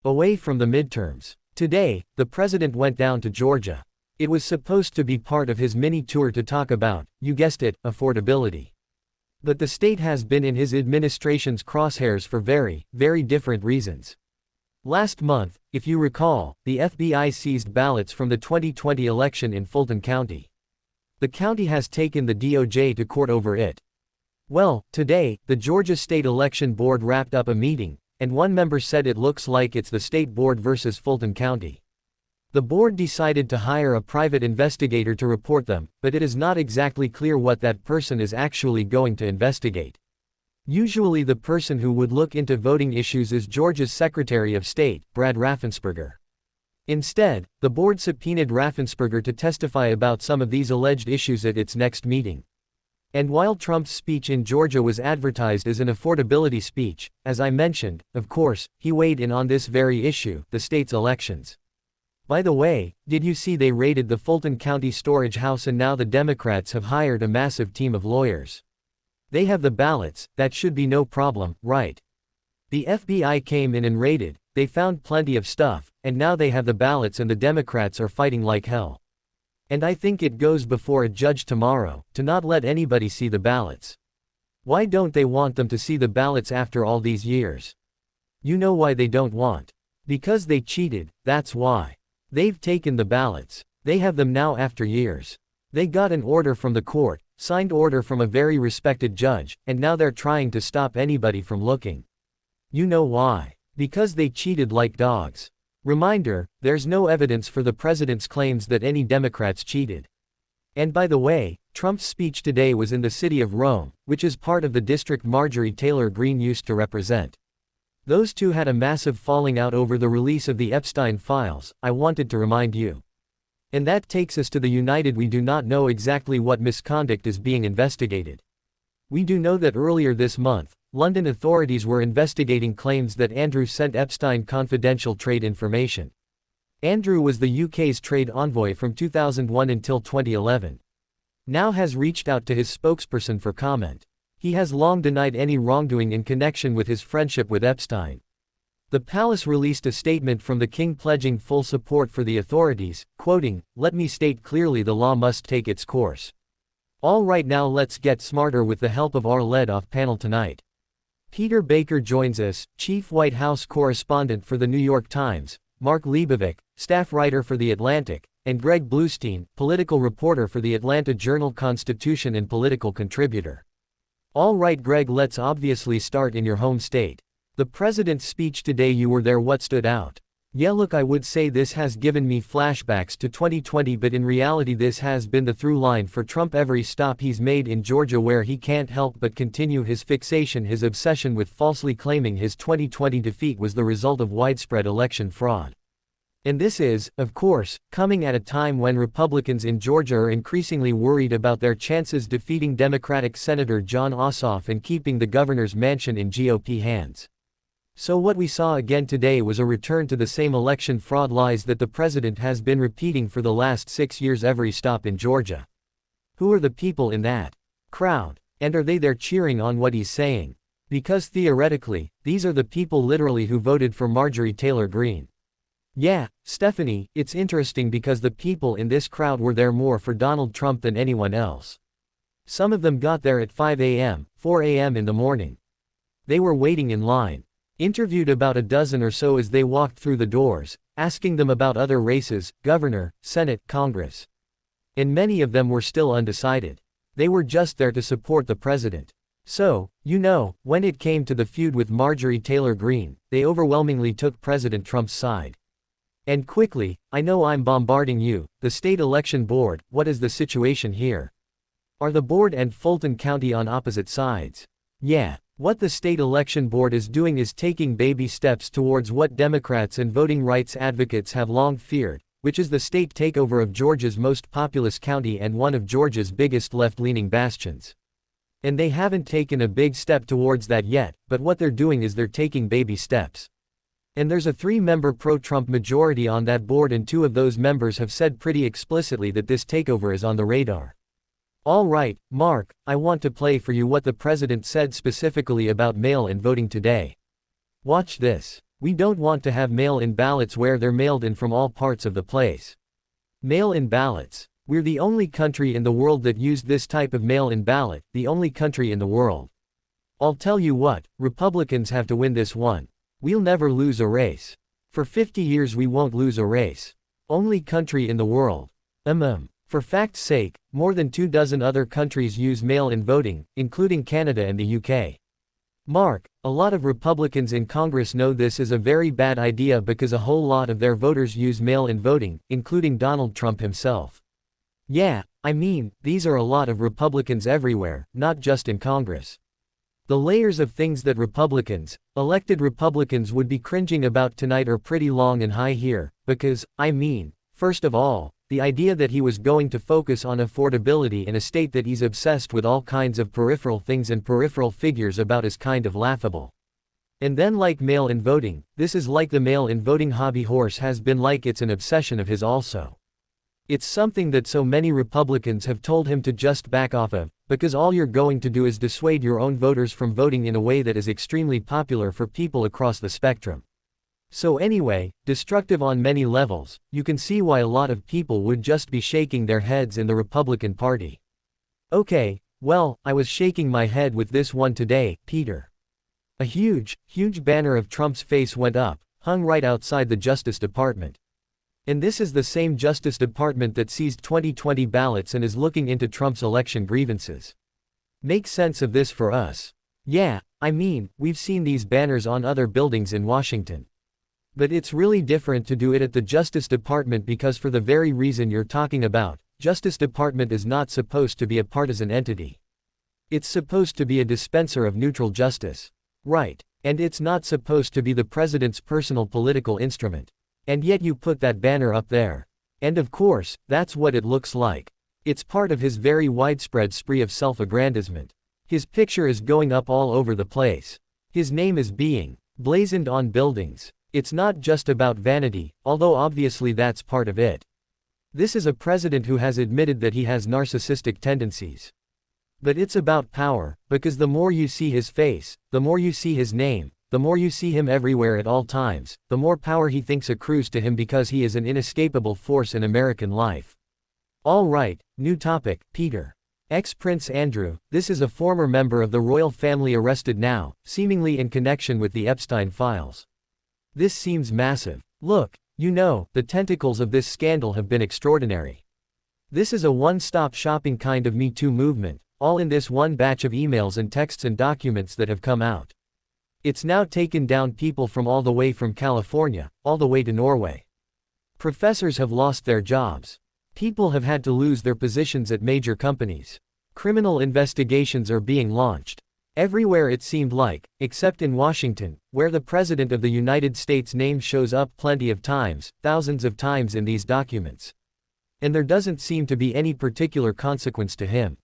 Away from the midterms. Today, the president went down to Georgia. It was supposed to be part of his mini tour to talk about, you guessed it, affordability. But the state has been in his administration's crosshairs for very, very different reasons. Last month, if you recall, the FBI seized ballots from the 2020 election in Fulton County. The county has taken the DOJ to court over it. Well, today, the Georgia State Election Board wrapped up a meeting, and one member said it looks like it's the state board versus Fulton County. The board decided to hire a private investigator to report them, but it is not exactly clear what that person is actually going to investigate. Usually the person who would look into voting issues is Georgia's Secretary of State, Brad Raffensperger. Instead, the board subpoenaed Raffensperger to testify about some of these alleged issues at its next meeting. And while Trump's speech in Georgia was advertised as an affordability speech, as I mentioned, of course, he weighed in on this very issue, the state's elections. By the way, did you see they raided the Fulton County storage house and now the Democrats have hired a massive team of lawyers? They have the ballots, that should be no problem, right? The FBI came in and raided, they found plenty of stuff, and now they have the ballots and the Democrats are fighting like hell. And I think it goes before a judge tomorrow, to not let anybody see the ballots. Why don't they want them to see the ballots after all these years? You know why they don't want. Because they cheated, that's why. They've taken the ballots. They have them now after years. They got an order from the court, signed order from a very respected judge, and now they're trying to stop anybody from looking. You know why. Because they cheated like dogs. Reminder, there's no evidence for the president's claims that any Democrats cheated. And by the way, Trump's speech today was in the city of Rome, which is part of the district Marjorie Taylor Greene used to represent. Those two had a massive falling out over the release of the Epstein files, I wanted to remind you. And that takes us to the United. We do not know exactly what misconduct is being investigated. We do know that earlier this month, London authorities were investigating claims that Andrew sent Epstein confidential trade information. Andrew was the UK's trade envoy from 2001 until 2011. Now has reached out to his spokesperson for comment. He has long denied any wrongdoing in connection with his friendship with Epstein. The palace released a statement from the king pledging full support for the authorities, quoting, "Let me state clearly the law must take its course. All right, now let's get smarter with the help of our lead-off panel tonight. Peter Baker joins us, Chief White House Correspondent for The New York Times, Mark Leibovic, staff writer for The Atlantic, and Greg Bluestein, political reporter for the Atlanta Journal-Constitution and political contributor. All right, Greg, let's obviously start in your home state. The president's speech today, you were there, what stood out? Yeah, look, I would say this has given me flashbacks to 2020, but in reality this has been the through line for Trump every stop he's made in Georgia, where he can't help but continue his fixation, his obsession with falsely claiming his 2020 defeat was the result of widespread election fraud. And this is, of course, coming at a time when Republicans in Georgia are increasingly worried about their chances defeating Democratic Senator Jon Ossoff and keeping the governor's mansion in GOP hands. So what we saw again today was a return to the same election fraud lies that the president has been repeating for the last 6 years every stop in Georgia. Who are the people in that crowd? And are they there cheering on what he's saying? Because theoretically, these are the people literally who voted for Marjorie Taylor Greene. Yeah, Stephanie, it's interesting because the people in this crowd were there more for Donald Trump than anyone else. Some of them got there at 5 a.m., 4 a.m. in the morning. They were waiting in line. Interviewed about a dozen or so as they walked through the doors, asking them about other races, governor, Senate, Congress. And many of them were still undecided. They were just there to support the president. So, you know, when it came to the feud with Marjorie Taylor Greene, they overwhelmingly took President Trump's side. And quickly, I know I'm bombarding you, the state election board, what is the situation here? Are the board and Fulton County on opposite sides? Yeah. What the state election board is doing is taking baby steps towards what Democrats and voting rights advocates have long feared, which is the state takeover of Georgia's most populous county and one of Georgia's biggest left-leaning bastions. And they haven't taken a big step towards that yet, but what they're doing is they're taking baby steps. And there's a 3-member pro-Trump majority on that board, and 2 of those members have said pretty explicitly that this takeover is on the radar. All right, Mark, I want to play for you what the president said specifically about mail-in voting today. Watch this. We don't want to have mail-in ballots where they're mailed in from all parts of the place. Mail-in ballots. We're the only country in the world that used this type of mail-in ballot, the only country in the world. I'll tell you what, Republicans have to win this one. We'll never lose a race. For 50 years we won't lose a race. Only country in the world. For fact's sake, more than 24 other countries use mail-in voting, including Canada and the UK. Mark, a lot of Republicans in Congress know this is a very bad idea because a whole lot of their voters use mail-in voting, including Donald Trump himself. Yeah, I mean, these are a lot of Republicans everywhere, not just in Congress. The layers of things that Republicans, elected Republicans would be cringing about tonight are pretty long and high here, because, I mean, first of all, the idea that he was going to focus on affordability in a state that he's obsessed with all kinds of peripheral things and peripheral figures about is kind of laughable. And then like mail-in voting, this is like the mail-in voting hobby horse has been like it's an obsession of his also. It's something that so many Republicans have told him to just back off of, because all you're going to do is dissuade your own voters from voting in a way that is extremely popular for people across the spectrum. So anyway, destructive on many levels, you can see why a lot of people would just be shaking their heads in the Republican Party. Okay, well, I was shaking my head with this one today, Peter. A huge banner of Trump's face went up, hung right outside the Justice Department. And this is the same Justice Department that seized 2020 ballots and is looking into Trump's election grievances. Make sense of this for us. Yeah, I mean, we've seen these banners on other buildings in Washington. But it's really different to do it at the Justice Department because for the very reason you're talking about, Justice Department is not supposed to be a partisan entity. It's supposed to be a dispenser of neutral justice. Right. And it's not supposed to be the president's personal political instrument. And yet you put that banner up there. And of course, that's what it looks like. It's part of his very widespread spree of self-aggrandizement. His picture is going up all over the place. His name is being blazoned on buildings. It's not just about vanity, although obviously that's part of it. This is a president who has admitted that he has narcissistic tendencies. But it's about power, because the more you see his face, the more you see his name, the more you see him everywhere at all times, the more power he thinks accrues to him because he is an inescapable force in American life. All right, new topic, Peter. Ex-Prince Andrew, this is a former member of the royal family arrested now, seemingly in connection with the Epstein files. This seems massive. Look, you know, the tentacles of this scandal have been extraordinary. This is a one-stop shopping kind of Me Too movement, all in this one batch of emails and texts and documents that have come out. It's now taken down people from all the way from California, all the way to Norway. Professors have lost their jobs. People have had to lose their positions at major companies. Criminal investigations are being launched. Everywhere it seemed like, except in Washington, where the President of the United States' name shows up plenty of times, thousands of times in these documents. And there doesn't seem to be any particular consequence to him.